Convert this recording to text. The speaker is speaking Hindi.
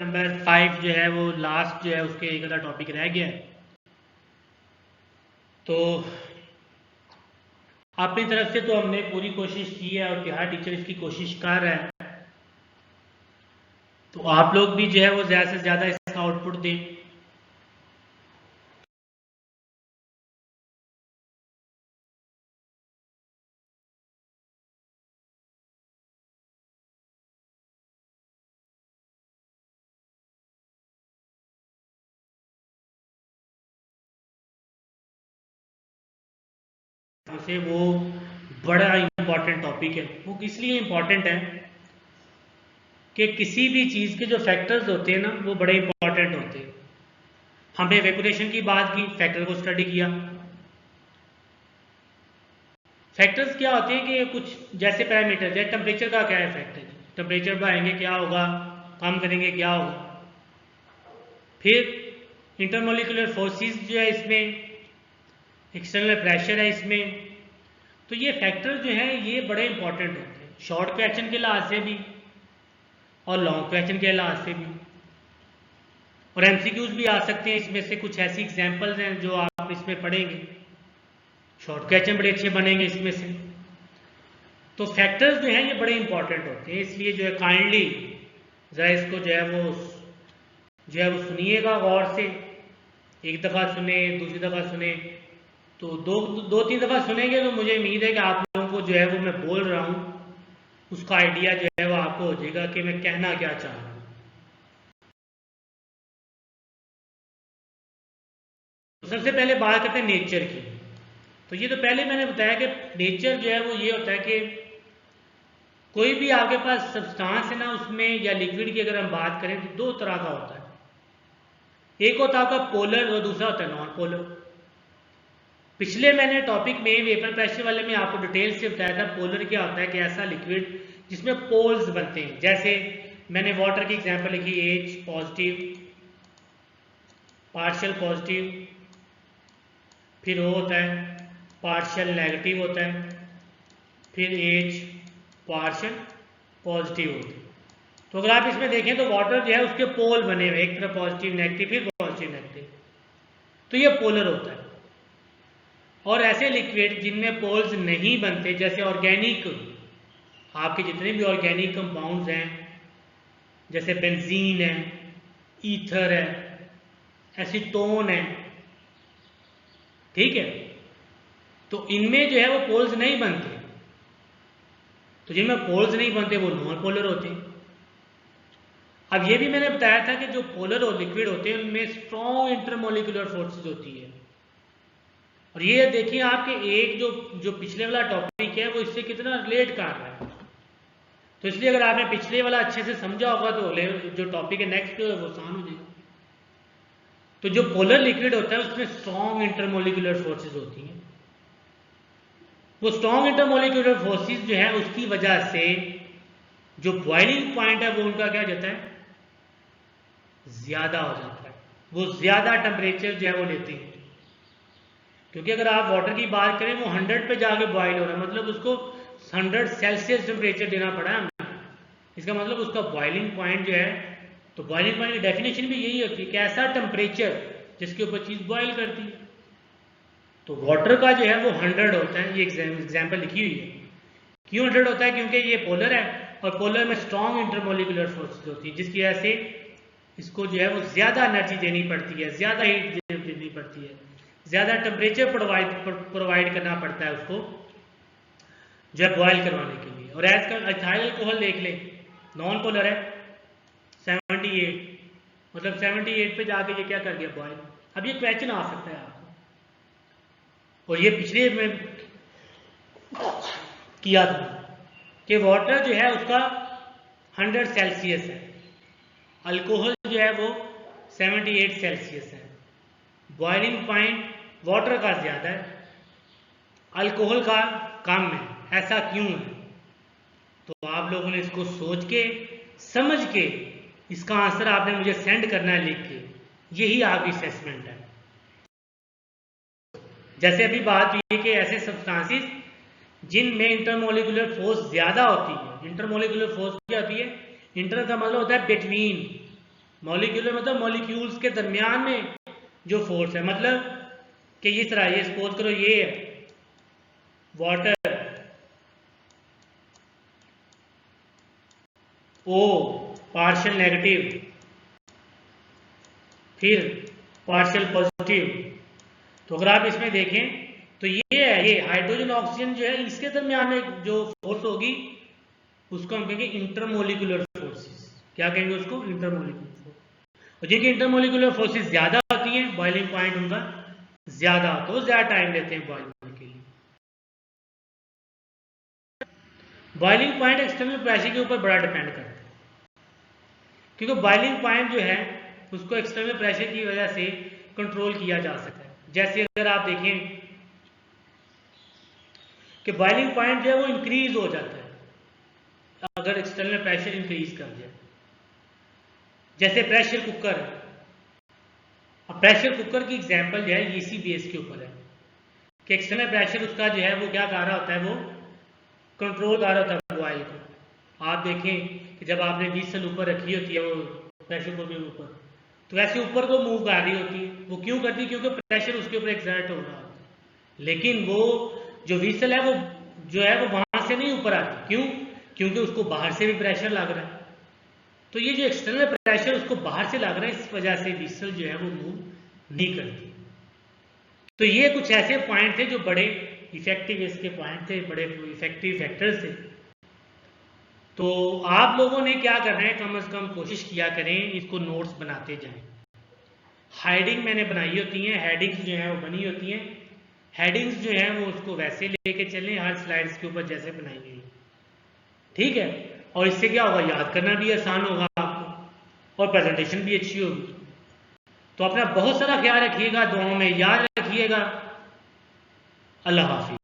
नंबर 5 जो है वो लास्ट जो है उसके एक आधा टॉपिक रह गया है। तो अपनी तरफ से तो हमने पूरी कोशिश की है और तिहाड़ टीचर इसकी कोशिश कर रहा है। तो आप लोग भी जो है वो ज़्यादा से ज़्यादा इसका आउटपुट दें। से वो बड़ा इम्पॉर्टेंट टॉपिक है। वो इसलिए इम्पॉर्टेंट है कि किसी भी चीज़ के जो फैक्टर्स होते हैं ना वो बड़े इम्पॉर्टेंट होते हैं। हमने इवेपोरेशन की बात की, फैक्टर को स्टडी किया। फैक्टर्स क्या होते हैं कि कुछ जैसे पैरामीटर, जैसे टेम्परेचर का क्या इफेक्ट है, टेम्परेचर बढ़ाएंगे क्या होगा, कम करेंगे क्या होगा। फिर इंटरमोलिकुलर फोर्सेस जो है इसमें, एक्सटर्नल प्रेशर है इसमें। तो ये फैक्टर जो है ये बड़े इंपॉर्टेंट होते हैं, शॉर्ट क्वेश्चन के लिहाज से भी और लॉन्ग क्वेश्चन के लिहाज से भी। और एमसीक्यूज भी आ सकते हैं इसमें से। कुछ ऐसी एग्जांपल्स हैं जो आप इसमें पढ़ेंगे, शॉर्ट क्वेश्चन बड़े अच्छे बनेंगे इसमें से। तो फैक्टर्स जो हैं ये बड़े इंपॉर्टेंट होते हैं, इसलिए जो है काइंडली ज़रा इसको जो है वो सुनिएगा गौर से। एक दफ़ा सुने, दूसरी दफ़ा सुने, तो दो तीन दफ़ा सुनेंगे तो मुझे उम्मीद है कि आप लोगों को जो है वो मैं बोल रहा हूँ उसका आइडिया जो है वो आपको हो जाएगा कि मैं कहना क्या चाह रहा हूँ। तो सबसे पहले बात करते हैं नेचर की। तो ये तो पहले मैंने बताया कि नेचर जो है वो ये होता है कि कोई भी आपके पास सब्सटेंस है ना उसमें, या लिक्विड की अगर हम बात करें तो दो तरह का होता है। एक होता है आपका पोलर और दूसरा होता है नॉन पोलर। पिछले मैंने टॉपिक में वेपर प्रेशर वाले में आपको डिटेल से बताया था पोलर क्या होता है, कि ऐसा लिक्विड जिसमें पोल्स बनते हैं। जैसे मैंने वाटर की एग्जांपल लिखी, H पॉजिटिव, पार्शियल पॉजिटिव, फिर वो होता है पार्शियल नेगेटिव होता है, फिर H पार्शियल पॉजिटिव होता है। तो अगर आप इसमें देखें तो वाटर जो है उसके पोल बने हुए, एक तरफ पॉजिटिव नेगेटिव, फिर पॉजिटिव नेगेटिव, तो ये पोलर होता है। और ऐसे लिक्विड जिनमें पोल्स नहीं बनते, जैसे ऑर्गेनिक, आपके जितने भी ऑर्गेनिक कंपाउंड्स हैं, जैसे बेंजीन है, ईथर है, एसीटोन है, ठीक है, तो इनमें जो है वो पोल्स नहीं बनते। तो जिनमें पोल्स नहीं बनते वो नॉन पोलर होते हैं। अब ये भी मैंने बताया था कि जो पोलर और लिक्विड होते हैं उनमें स्ट्रॉन्ग इंटरमोलिकुलर फोर्सेस होती है। और ये देखिए आपके एक जो पिछले वाला टॉपिक है वो इससे कितना रिलेट कर रहा है। तो इसलिए अगर आपने पिछले वाला अच्छे से समझा होगा तो जो टॉपिक है नेक्स्ट वो आसान हो जाएगा। तो जो पोलर लिक्विड होता है उसमें स्ट्रॉन्ग इंटरमोलिकुलर फोर्सेस होती हैं। वो स्ट्रॉन्ग इंटरमोलिकुलर फोर्सेस जो है उसकी वजह से जो बॉइलिंग पॉइंट है वो उनका क्या जाता है, ज्यादा हो जाता है। वो ज्यादा टेम्परेचर जो है वो लेते हैं। क्योंकि अगर आप वाटर की बात करें वो 100 पे जाके बॉयल हो रहा है, मतलब उसको 100 सेल्सियस टेम्परेचर देना पड़ा है हमें। इसका मतलब उसका बॉइलिंग पॉइंट जो है, तो बॉइलिंग पॉइंट की डेफिनेशन भी यही होती है कि ऐसा टेम्परेचर जिसके ऊपर चीज़ बॉयल करती है। तो वाटर का जो है वो 100 होता है। ये एग्जाम्पल लिखी हुई है। क्यों 100 होता है? क्योंकि ये पोलर है और पोलर में स्ट्रॉन्ग इंटरमोलिकुलर फोर्सेस होती है, जिसकी वजह से इसको जो है वो ज़्यादा एनर्जी देनी पड़ती है, ज़्यादा हीट देनी पड़ती है, ज़्यादा टेम्परेचर प्रोवाइड करना पड़ता है उसको जो है बॉयल करवाने के लिए। और एज का इथाइल अल्कोहल देख ले, नॉन पोलर है, 78, मतलब 78 पे जाके ये क्या कर गया, बॉयल। अब ये क्वेश्चन आ सकता है आपको, और ये पिछले में किया था कि वाटर जो है उसका 100 सेल्सियस है, अल्कोहल जो है वो 78 सेल्सियस है। बॉइलिंग पॉइंट वाटर का ज़्यादा है, अल्कोहल का कम है। ऐसा क्यों है? तो आप लोगों ने इसको सोच के समझ के इसका आंसर आपने मुझे सेंड करना है लिख के। यही आपकी असेसमेंट है। जैसे अभी बात हुई कि ऐसे सब्सटेंसेस जिनमें इंटरमोलिकुलर फोर्स ज़्यादा होती है। इंटरमोलिकुलर फोर्स क्या होती है? इंटर का मतलब होता है बिटवीन, मॉलिक्यूलर मतलब मॉलिक्यूल्स के दरमियान में जो फोर्स है, मतलब कि इस तरह, ये सपोज करो ये है वाटर ओ पार्शियल नेगेटिव फिर पार्शियल पॉजिटिव, तो अगर आप इसमें देखें तो ये है, ये हाइड्रोजन ऑक्सीजन जो है इसके दरमियान में जो फोर्स होगी उसको हम कहेंगे इंटरमोलिकुलर फोर्सेस। क्या कहेंगे उसको? Intermolecular force. और जिनकी इंटरमोलिकुलर फोर्सेस ज्यादा होती हैं, बॉइलिंग पॉइंट उनका ज्यादा होता है, वो ज्यादा टाइम लेते हैं बॉइल होने के लिए। बॉइलिंग पॉइंट एक्सटर्नल प्रेशर के ऊपर बड़ा डिपेंड करता है, क्योंकि बॉइलिंग पॉइंट जो है उसको एक्सटर्नल प्रेशर की वजह से कंट्रोल किया जा सकता है। जैसे अगर आप देखें कि बॉइलिंग पॉइंट जो है वो इंक्रीज हो जाता है अगर एक्सटर्नल प्रेशर इंक्रीज कर जाए। जैसे प्रेशर कुकर है, अब प्रेशर कुकर की एग्जांपल जो है इसी बेस के ऊपर है कि एक्सटर्नल प्रेशर उसका जो है वो क्या कर रहा होता है, वो कंट्रोल कर रहा होता है बॉयल को। आप देखें कि जब आपने व्हीसल ऊपर रखी होती है वो प्रेशर कुकर के ऊपर, तो ऐसे ऊपर को मूव कर रही होती है। वो क्यों करती है? क्योंकि प्रेशर उसके ऊपर एक्सर्ट हो रहा होता है। लेकिन वो जो व्हीसल है वो जो है वो वहां से नहीं ऊपर आती। क्यों? क्योंकि उसको बाहर से भी प्रेशर लग रहा है। तो ये जो एक्सटर्नल प्रेशर उसको बाहर से लग रहा है, इस वजह से व्हीसल जो है वो मूव नहीं करती। तो ये कुछ ऐसे पॉइंट थे जो बड़े इफेक्टिव इसके पॉइंट थे, बड़े इफेक्टिव फैक्टर्स थे। तो आप लोगों ने क्या करना है, कम से कम कोशिश किया करें इसको नोट्स बनाते जाएं। हेडिंग मैंने बनाई होती हैं, हेडिंग्स जो हैं वो बनी होती हैं। हेडिंग्स जो हैं वो उसको वैसे लेके चलें हर स्लाइड्स के ऊपर जैसे बनाई गई, ठीक है। और इससे क्या होगा, याद करना भी आसान होगा आपको और प्रेजेंटेशन भी अच्छी होगी। तो अपना बहुत सारा ख्याल रखिएगा, दुआओं में याद रखिएगा। अल्लाह हाफिज।